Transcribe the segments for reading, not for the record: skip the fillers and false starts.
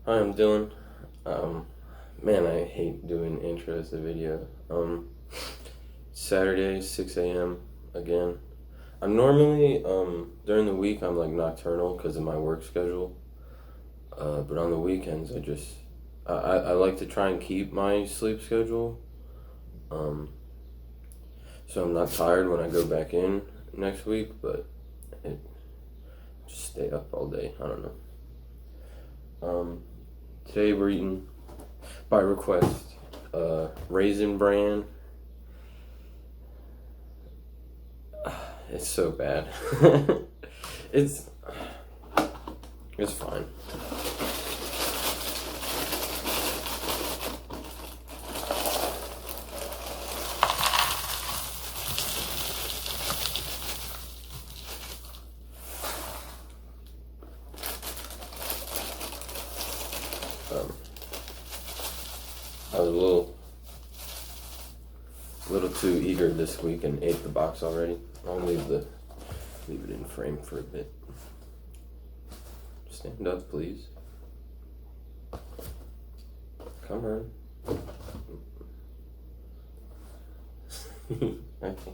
Hi, I'm Dylan. Um, Man, I hate doing intros to video. Saturday, 6 a.m. again. I'm normally, during the week, I'm like nocturnal because of my work schedule. But on the weekends, I like to try and keep my sleep schedule. Um, so I'm not tired when I go back in next week, but it just stay up all day. I don't know. Today we're eating by request, Raisin Bran. It's so bad. it's it's fine. Um, I was a little too eager this week and ate the box already. I'll leave it in frame for a bit. Stand up, please. Come on. Okay.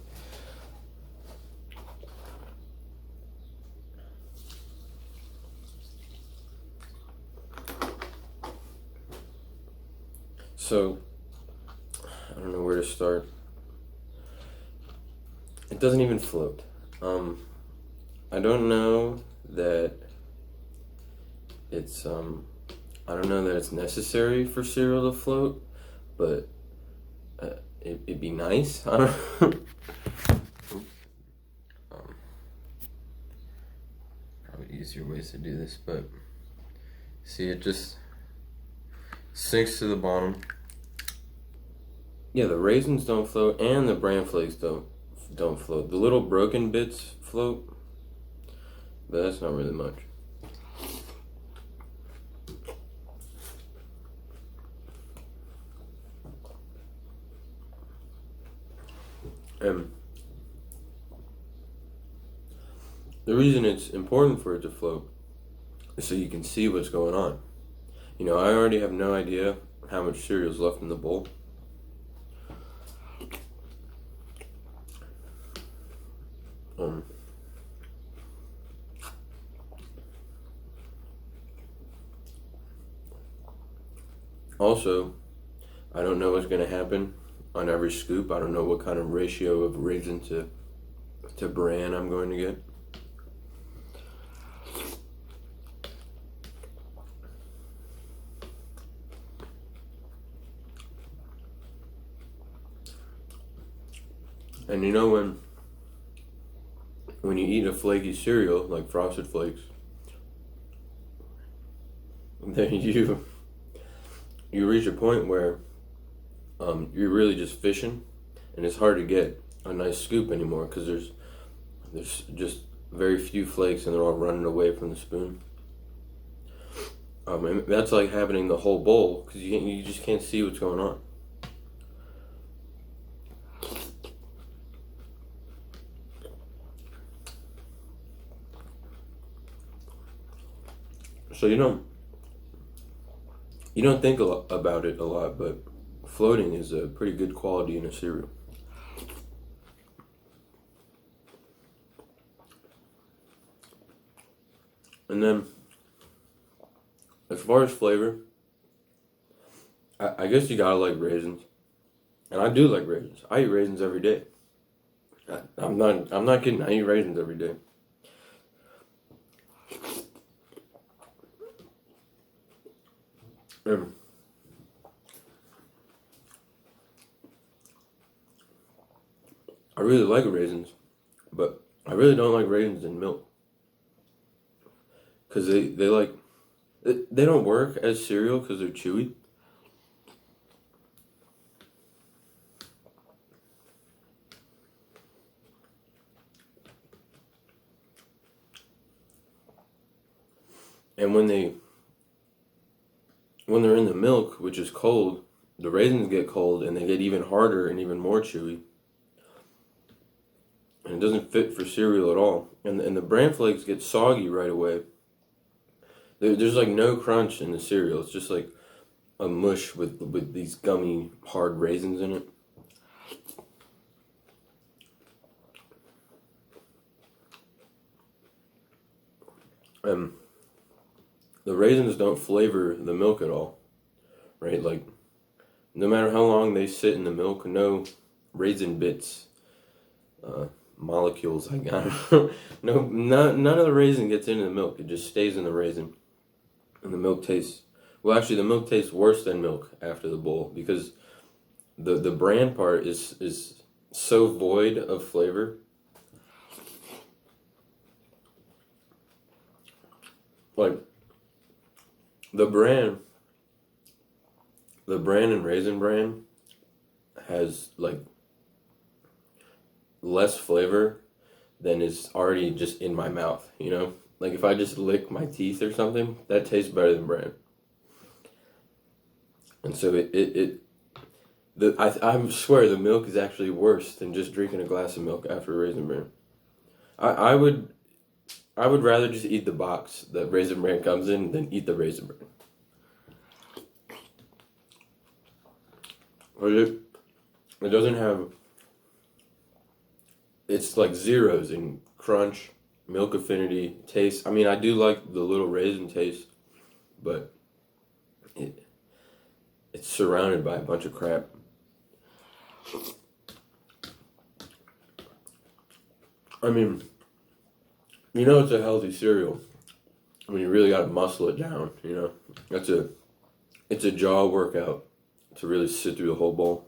So, I don't know where to start. It doesn't even float. I don't know that it's I don't know that it's necessary for cereal to float, but it'd be nice. I don't. um, Probably easier ways to do this, but see, it just sinks to the bottom. Yeah, the raisins don't float, and the bran flakes don't float. The little broken bits float, but that's not really much. And the reason it's important for it to float is so you can see what's going on. You know, I already have no idea how much cereal is left in the bowl. Um, Also, I don't know what's going to happen on every scoop. I don't know what kind of ratio of raisin to bran I'm going to get. And you know when you eat a flaky cereal like Frosted Flakes, then you reach a point where you're really just fishing, and it's hard to get a nice scoop anymore because there's just very few flakes and they're all running away from the spoon. And that's like happening the whole bowl because you just can't see what's going on. So you don't think about it a lot, but floating is a pretty good quality in a cereal. And then, as far as flavor, I guess you gotta like raisins, and I do like raisins. I eat raisins every day. I'm not kidding. I eat raisins every day. Um, I really like raisins, but I really don't like raisins in milk because they don't work as cereal because they're chewy. And when they're in the milk, which is cold, the raisins get cold and they get even harder and even more chewy. And it doesn't fit for cereal at all. And the bran flakes get soggy right away. There's like no crunch in the cereal. It's just like a mush with these gummy hard raisins in it. And the raisins don't flavor the milk at all, right? Like no matter how long they sit in the milk, no raisin bits, molecules. I got none of the raisin gets into the milk. It just stays in the raisin, and the milk tastes. Well, actually, the milk tastes worse than milk after the bowl because the bran part is so void of flavor. Like the bran, the bran and Raisin Bran has like less flavor than is already just in my mouth, you know? Like if I just lick my teeth or something, that tastes better than bran. And so I swear the milk is actually worse than just drinking a glass of milk after a Raisin Bran. I would rather just eat the box that Raisin Bran comes in than eat the Raisin Bran. It doesn't have. It's like zeros in crunch, milk affinity, taste. I mean, I do like the little raisin taste, but it's surrounded by a bunch of crap. I mean, you know it's a healthy cereal when you really got to muscle it down, you know? It's a jaw workout to really sit through the whole bowl.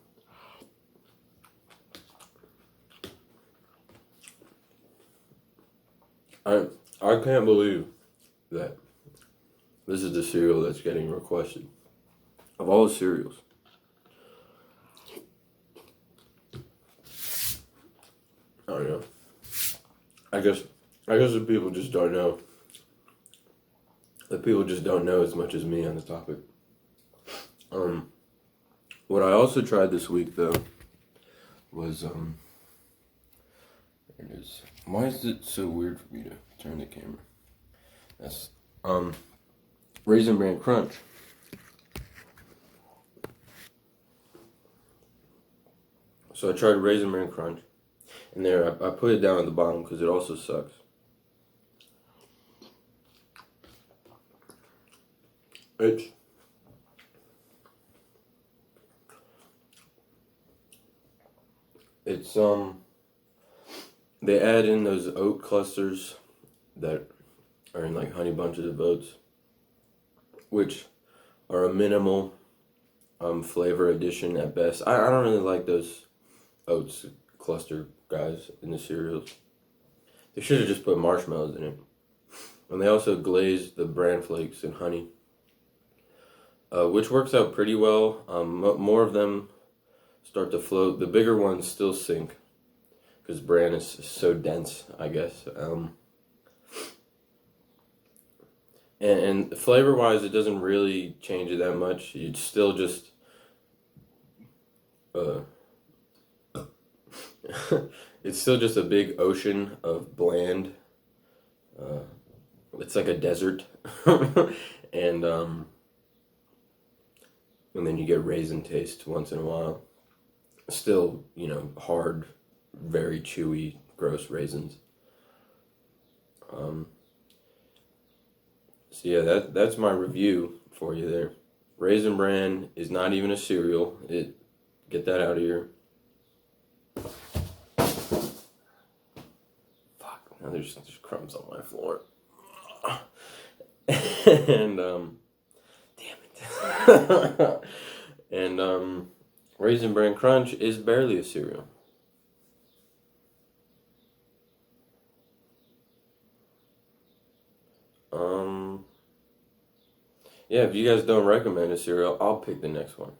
I can't believe that this is the cereal that's getting requested. Of all the cereals. I don't know. I guess the people just don't know. The people just don't know as much as me on the topic. What I also tried this week though was there it is. Why is it so weird for me to turn the camera? That's Raisin Bran Crunch. So I tried Raisin Bran Crunch, and there I put it down at the bottom because it also sucks. It's they add in those oat clusters that are in like honey bunches of oats, which are a minimal flavor addition at best. I don't really like those oats cluster guys in the cereals. They should have just put marshmallows in it. And they also glaze the bran flakes in honey, which works out pretty well. More of them start to float. The bigger ones still sink because bran is so dense, I guess. And flavor-wise, it doesn't really change it that much. It's still just it's still just a big ocean of bland. It's like a desert, and then you get raisin taste once in a while. Still, you know, hard, very chewy, gross raisins. So yeah, that's my review for you there. Raisin Bran is not even a cereal. Get that out of here. Fuck, now there's crumbs on my floor. And damn it. And Raisin Bran Crunch is barely a cereal. Yeah, if you guys don't recommend a cereal, I'll pick the next one.